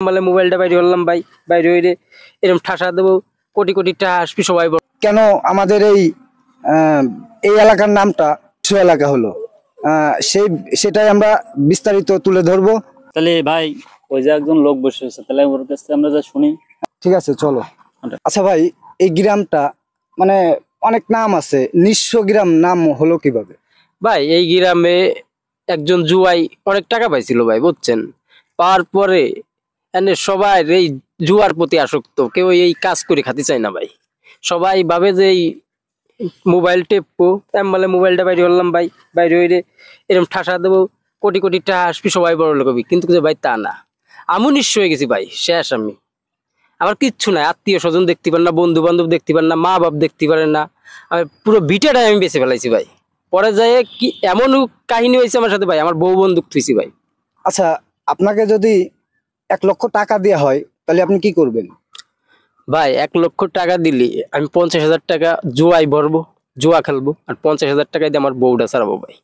মানে মোবাইলটা বাইরে হলাম ভাই, বাইরে হইলে এরকম ঠাসা দেবো, কোটি কোটি টাকা আসবি সবাই কেন আমাদের এই এলাকার নামটা বিশ্ব এলাকা হলো, সেটাই আমরা বিস্তারিত তুলে ধরবো। তাহলে ভাই ওই যে একজন লোক বসে আছে, তাহলে ওর কাছে আমরা যা শুনি। ঠিক আছে, চলো। আচ্ছা ভাই, এই গ্রামটা মানে অনেক নাম আছে, নিঃস্ব গ্রাম নাম হলো কিভাবে? ভাই। এই গ্রামে একজন জুয়াই অনেক টাকা পাইছিল ভাই, বুঝছেন? পাওয়ার পরে এনে সবাই এই জুয়ার প্রতি আসক্ত, কেউ এই কাজ করে খাতে চায় না ভাই। সবাই ভাবে যে এই মোবাইল টেপবো, বলে মোবাইলটা বাইরে হলাম ভাই, বাইরে হইলে এরকম ঠাসা দেবো, কোটি কোটি টাকা আসবি সবাই বড় লোক হবি। কিন্তু ভাই তা না, আমি নিঃস্ব হয়ে গেছি ভাই, শেষ আমি। আমার কিচ্ছু নাই, আত্মীয় স্বজন দেখতে পারেন না, বন্ধু বান্ধব দেখতে পারেন না, মা বাপ দেখতে পারেন না। আমি পুরো ভিটাটাই আমি বেঁচে ফেলাইছি ভাই। পরে যায় কি এমন কাহিনী হয়েছে আমার সাথে ভাই, আমার বউ বন্দুক থুইছি ভাই। আচ্ছা, আপনাকে যদি 1 লক্ষ টাকা দেওয়া হয় তাহলে আপনি কি করবেন? ভাই 1 লক্ষ টাকা দিলি আমি 50,000 টাকা জুয়াই ভরবো, জুয়া খেলবো, আর 50,000 টাকায় দিয়ে আমার বউটা ছাড়াবো ভাই।